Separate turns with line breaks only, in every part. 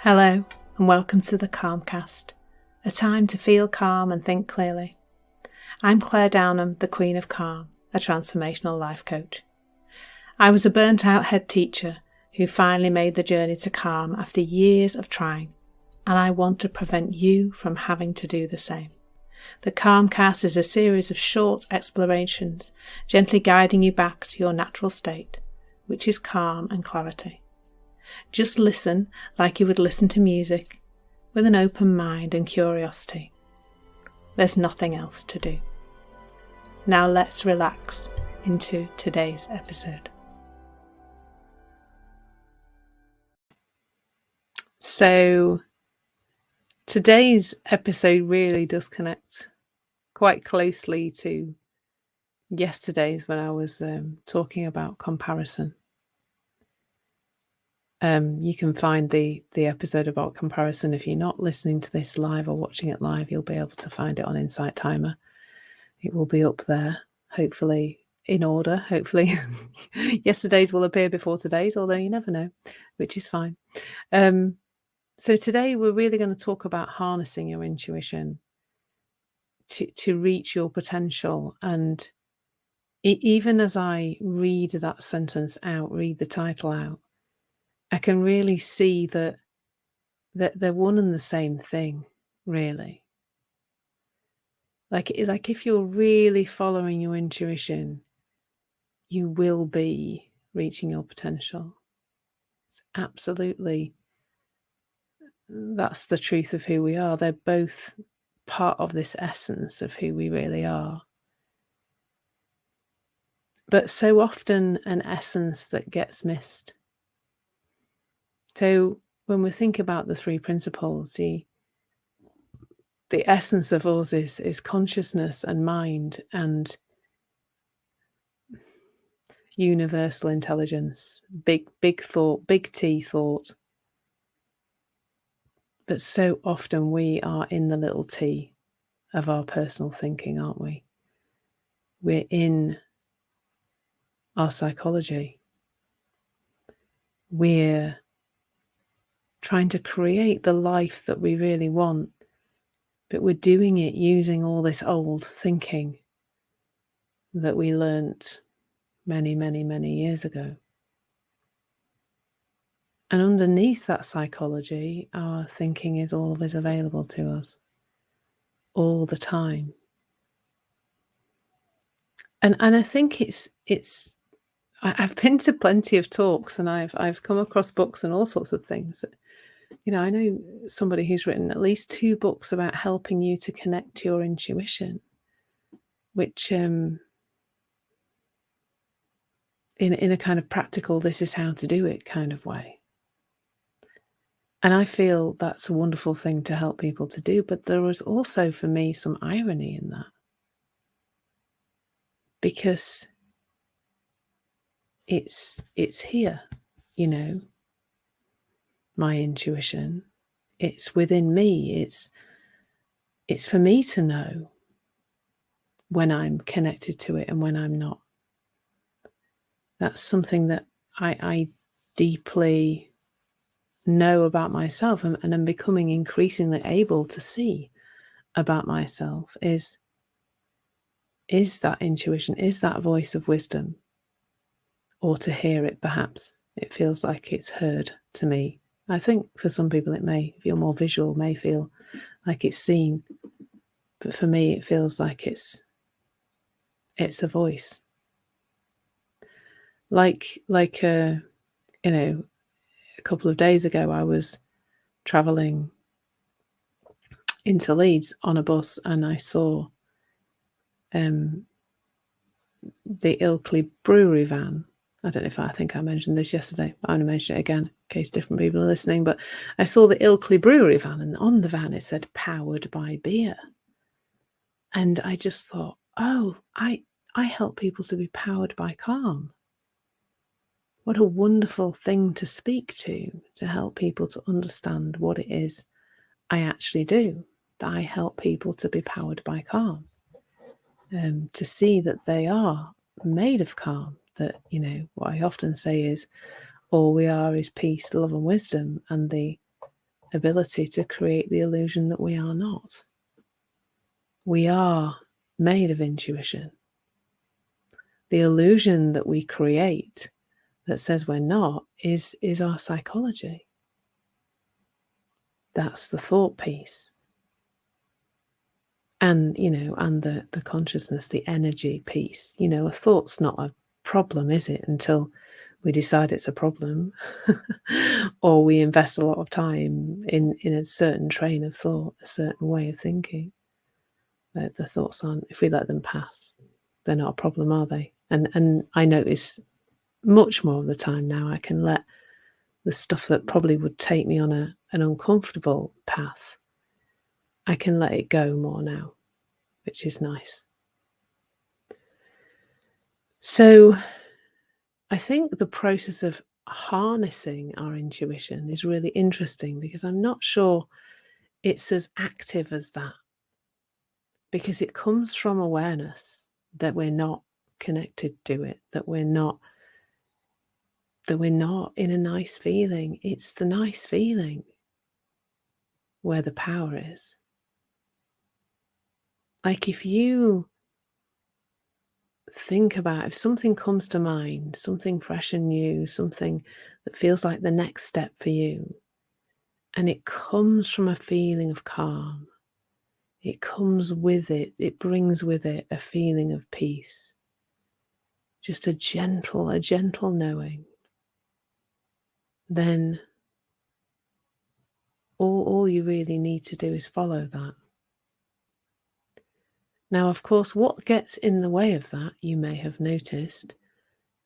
Hello and welcome to the Calmcast, a time to feel calm and think clearly. I'm Clare, the Queen of Calm, a transformational life coach. I was a burnt-out head teacher who finally made the journey to calm after years of trying, and I want to prevent you from having to do the same. The Calmcast is a series of short explorations, gently guiding you back to your natural state, which is calm and clarity. Just listen like you would listen to music, with an open mind and curiosity. There's nothing else to do. Now let's relax into today's episode. So today's episode really does connect quite closely to yesterday's when I was talking about comparison. You can find the episode about comparison. If you're not listening to this live or watching it live, you'll be able to find it on Insight Timer. It will be up there, hopefully in order. Hopefully yesterday's will appear before today's, although you never know, which is fine. So today we're really going to talk about harnessing your intuition to reach your potential. And even as I read that sentence out, read the title out, I can really see that they're one and the same thing, really. Like if you're really following your intuition, you will be reaching your potential. It's absolutely, that's the truth of who we are. They're both part of this essence of who we really are. But so often an essence that gets missed. So when we think about the three principles, the essence of us is consciousness and mind and universal intelligence, big thought, big T thought. But so often we are in the little t of our personal thinking, aren't we? We're in our psychology. We're trying to create the life that we really want, but we're doing it using all this old thinking that we learnt many, many, many years ago. And underneath that psychology, our thinking is always available to us, all the time. And I think I've been to plenty of talks, and I've come across books and all sorts of things. I know somebody who's written at least 2 books about helping you to connect to your intuition, which in a kind of practical, this is how to do it kind of way. And I feel that's a wonderful thing to help people to do. But there was also, for me, some irony in that. Because it's here, my intuition. It's within me. It's for me to know when I'm connected to it and when I'm not. That's something that I deeply know about myself, and I'm becoming increasingly able to see about myself is that intuition, is that voice of wisdom, or to hear it. Perhaps it feels like it's heard to me. I think for some people it may, if you're more visual, may feel like it's seen, but for me it feels like it's a voice. Like a couple of days ago, I was travelling into Leeds on a bus, and I saw the Ilkley Brewery van. I don't know if I think I mentioned this yesterday, but I'm going to mention it again in case different people are listening. But I saw the Ilkley Brewery van, and on the van it said "powered by beer." And I just thought, oh, I help people to be powered by calm. What a wonderful thing to speak to help people to understand what it is I actually do, that I help people to be powered by calm, to see that they are made of calm, that, what I often say is all we are is peace, love and wisdom, and the ability to create the illusion that we are not. We are made of intuition. The illusion that we create that says we're not is our psychology. That's the thought piece. And, and the consciousness, the energy piece. A thought's not a problem, is it? Until we decide it's a problem or we invest a lot of time in a certain train of thought, a certain way of thinking. The thoughts aren't, if we let them pass, they're not a problem, are they? And I notice much more of the time now I can let the stuff that probably would take me on an uncomfortable path, I can let it go more now, which is nice. So I think the process of harnessing our intuition is really interesting, because I'm not sure it's as active as that, because it comes from awareness that we're not connected to it, that we're not in a nice feeling. It's the nice feeling where the power is. Like, if you think about, if something comes to mind, something fresh and new, something that feels like the next step for you, and it comes from a feeling of calm, it comes with it, it brings with it a feeling of peace, just a gentle knowing, then all you really need to do is follow that. Now, of course, what gets in the way of that, you may have noticed,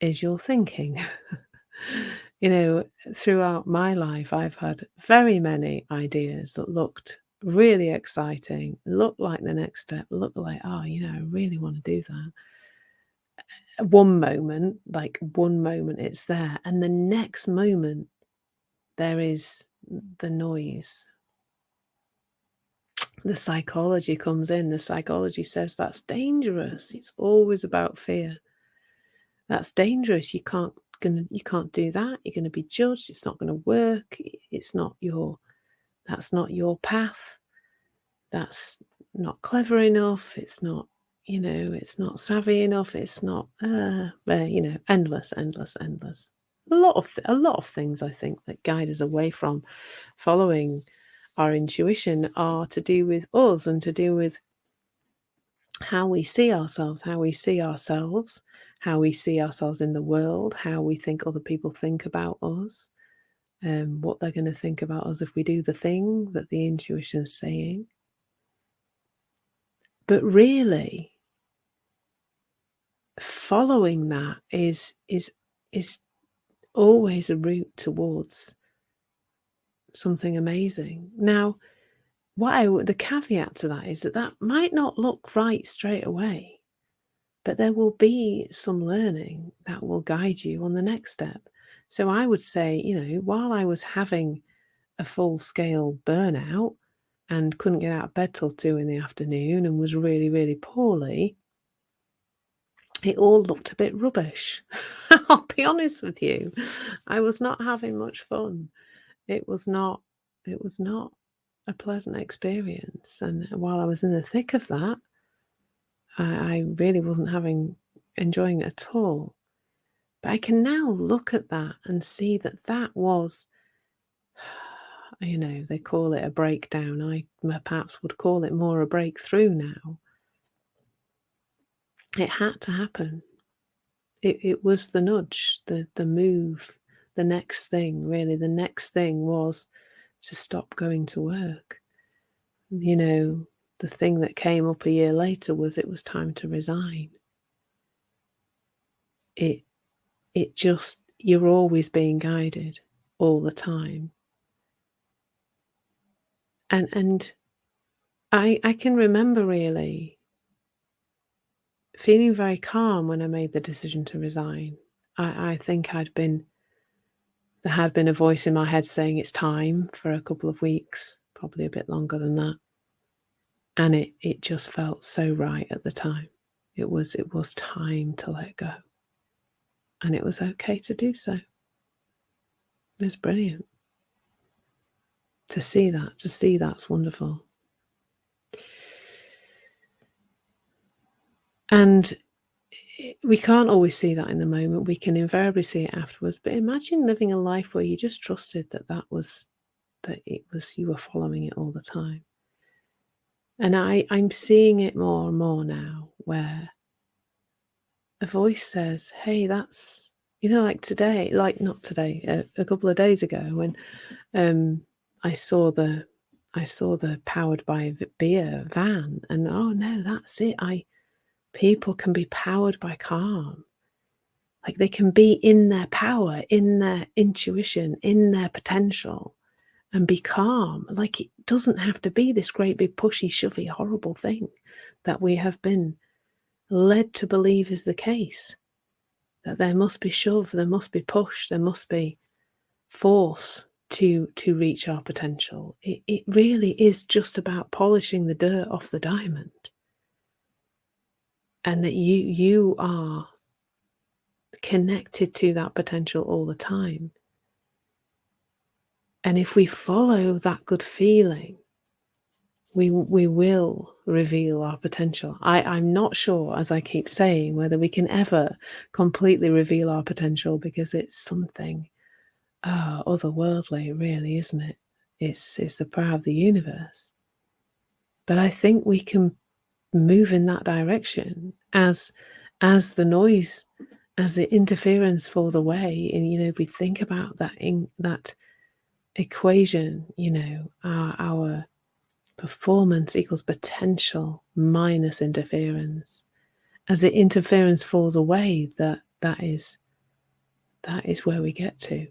is your thinking. Throughout my life, I've had very many ideas that looked really exciting, looked like the next step, looked like, I really want to do that. One moment it's there, and the next moment there is the noise. The psychology comes in. The psychology says that's dangerous. It's always about fear. That's dangerous. You can't do that. You're going to be judged. It's not going to work. That's not your path. That's not clever enough. It's not, it's not savvy enough. It's not, endless. A lot of things, I think, that guide us away from following our intuition are to do with us and to do with how we see ourselves, how we see ourselves in the world, how we think other people think about us, what they're going to think about us if we do the thing that the intuition is saying. But really, following that is always a route towards something amazing. Now, the caveat to that is that might not look right straight away, but there will be some learning that will guide you on the next step. So I would say, while I was having a full-scale burnout and couldn't get out of bed till 2 PM and was really, really poorly, it all looked a bit rubbish. I'll be honest with you. I was not having much fun. It was not a pleasant experience. And while I was in the thick of that, I really wasn't enjoying it at all. But I can now look at that and see that was, they call it a breakdown. I perhaps would call it more a breakthrough now. It had to happen. It was the nudge, the move, the next thing, really. The next thing was to stop going to work. The thing that came up a year later was it was time to resign. You're always being guided all the time. And I can remember really feeling very calm when I made the decision to resign. I think there had been a voice in my head saying it's time for a couple of weeks, probably a bit longer than that. And it just felt so right at the time. It was time to let go. And it was okay to do so. It was brilliant. to see that's wonderful. And we can't always see that in the moment. We can invariably see it afterwards. But imagine living a life where you just trusted that you were following it all the time. And I'm seeing it more and more now, where a voice says, hey, that's, like today, like not today, a couple of days ago, when I saw the powered by beer van, and oh no, that's it. People can be powered by calm. Like they can be in their power, in their intuition, in their potential, and be calm. Like it doesn't have to be this great big pushy, shovey, horrible thing that we have been led to believe is the case. That there must be shove, there must be push, there must be force to reach our potential. It really is just about polishing the dirt off the diamond. And that you are connected to that potential all the time. And if we follow that good feeling, we will reveal our potential. I'm not sure, as I keep saying, whether we can ever completely reveal our potential, because it's something otherworldly, really, isn't it? It's the power of the universe. But I think we can move in that direction as the noise, as the interference falls away. And if we think about that equation, our performance equals potential minus interference. As the interference falls away, that is where we get to.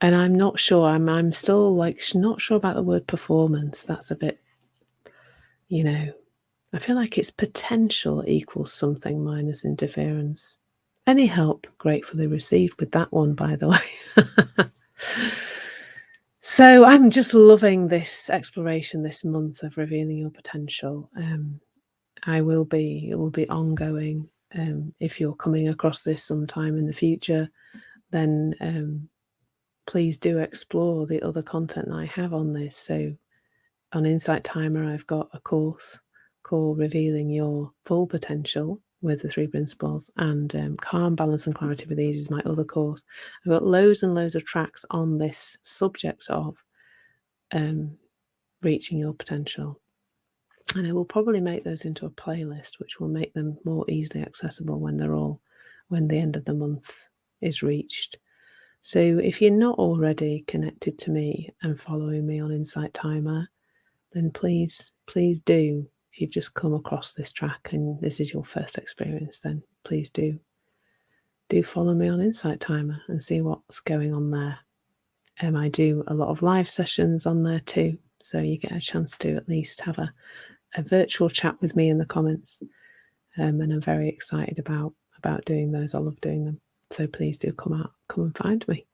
And I'm not sure. I'm still not sure about the word performance. That's a bit, I feel like it's potential equals something minus interference. Any help gratefully received with that one, by the way. So I'm just loving this exploration this month of revealing your potential. It will be ongoing. If you're coming across this sometime in the future, then please do explore the other content I have on this. So on Insight Timer, I've got a course called Revealing Your Full Potential with the 3 principles, and Calm, Balance and Clarity with Ease is my other course. I've got loads and loads of tracks on this subject of reaching your potential. And I will probably make those into a playlist, which will make them more easily accessible when the end of the month is reached. So if you're not already connected to me and following me on Insight Timer, then please do. If you've just come across this track and this is your first experience, then please do follow me on Insight Timer and see what's going on there. I do a lot of live sessions on there too, so you get a chance to at least have a virtual chat with me in the comments. And I'm very excited about doing those. I love doing them. So please do come and find me.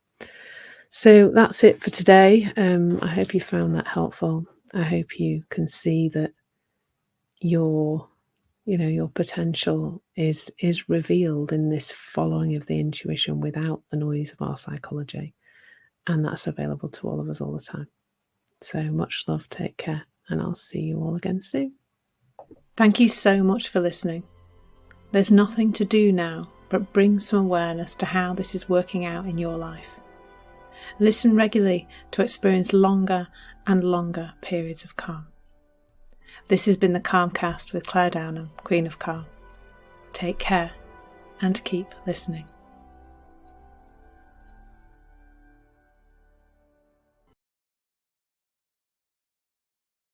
So that's it for today. I hope you found that helpful. I hope you can see that your potential is revealed in this following of the intuition without the noise of our psychology. And that's available to all of us all the time. So much love, take care, and I'll see you all again soon. Thank you so much for listening. There's nothing to do now but bring some awareness to how this is working out in your life. Listen regularly to experience longer and longer periods of calm. This has been the Calmcast with Clare Downham, Queen of Calm. Take care and keep listening.